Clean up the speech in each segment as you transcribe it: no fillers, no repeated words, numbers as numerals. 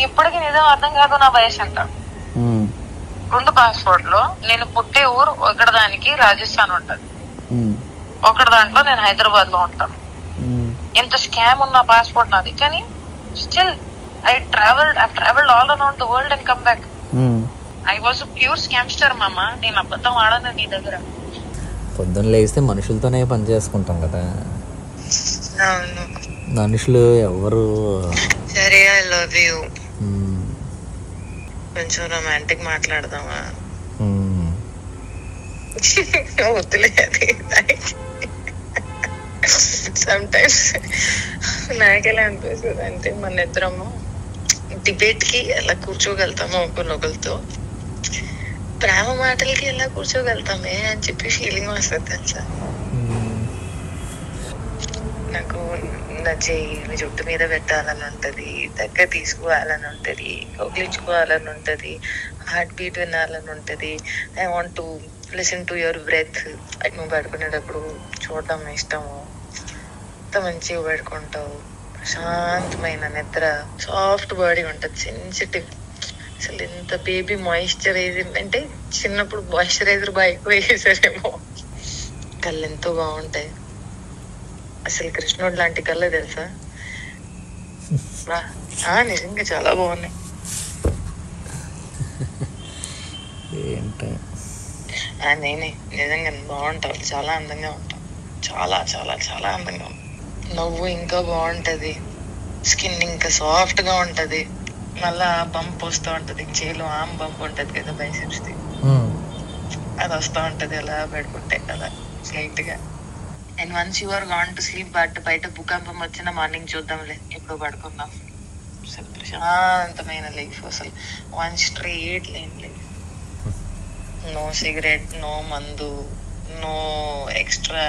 ఇప్పటికీ నిజం అర్థం కాదు నా వయసు ఎంత. 2 పాస్పోర్ట్ లో నేను పుట్టే ఊరు ఒకటి దానికి రాజస్థాన్ ఉంటది, ఒకటి దాంట్లో నేను హైదరాబాద్ లో ఉంటాను. ఎంత స్కామ్ ఉన్న పాస్పోర్ట్ నాది, కానీ still I travelled all around the world and come back. I was pure scamster మామ. నేను అబద్ధం ఆడను నీ దగ్గర. పొద్దున్న లేస్తే మనుషులతోనే పని చేసుకుంటాం కదా, మనుషులు ఎవరు. సరే, ఐ లవ్ యూ. కొంచెం రొమాంటిక్ మాట్లాడదామా? వద్దులే, అది సమ్టైమ్స్ నాకెలా అనిపిస్తుంది అంటే మన ఇద్దరము డిబేట్ కి ఎలా కూర్చోగలుగుతామో ఒకరినొకరితో, ప్రేమ మాటలకి ఎలా కూర్చోగలుగుతామే అని చెప్పి ఫీలింగ్ వస్తుంది తెలుసా. నాకు నా చెయ్యి జుట్టు మీద పెట్టాలని ఉంటది, దగ్గర తీసుకోవాలని ఉంటది, కౌగిలించుకోవాలని ఉంటది, హార్ట్ బీట్ వినాలని ఉంటది. I want to listen to your breath. నువ్వు పడుకునేటప్పుడు చూడటం ఇష్టము. ఎంత మంచిగా పడుకుంటావు, ప్రశాంతమైన నిద్ర, సాఫ్ట్ బాడీ ఉంటది, సెన్సిటివ్. అసలు ఎంత బేబీ మాయిశ్చరైజర్ అంటే చిన్నప్పుడు మాయిశ్చరైజర్ బాగా ఎక్కువ వేసేసారేమో. కళ్ళు ఎంతో బాగుంటాయి. అసలు కృష్ణుడు లాంటి కళ్ళ తెలుసా, నిజంగా చాలా బాగున్నాయి. నేనే నిజంగా బాగుంటావు, చాలా అందంగా ఉంటావు, చాలా చాలా చాలా అందంగా ఉంటావు. నవ్వు ఇంకా బాగుంటది, స్కిన్ ఇంకా సాఫ్ట్ గా ఉంటది. మళ్ళా బంప్ వస్తూ ఉంటది, చేలో ఆమ్ బంప్ ఉంటది కదా బైసెప్స్ ది, అది వస్తూ ఉంటది అలా పెట్టుకుంటే అలా లైట్ గా. And once you are gone to sleep, బయట భూకంపం వచ్చిన మార్నింగ్ చూద్దాంలే, ఎప్పుడు పడుకుందాం. అసలు ప్రశాంతమైన లైఫ్, అసలు 1 straight line life. No cigarette, no మందు, నో ఎక్స్ట్రా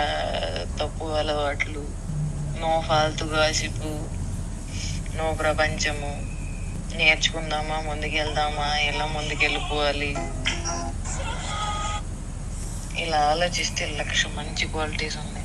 తప్పు అలవాట్లు, నో ఫాల్తు గాసిపు, నో ప్రపంచము. నేర్చుకుందామా, ముందుకెళ్దామా, ఎలా ముందుకెళ్ళిపోవాలి, ఇలా ఆలోచిస్తే 1,00,000 మంచి క్వాలిటీస్ ఉన్నాయి.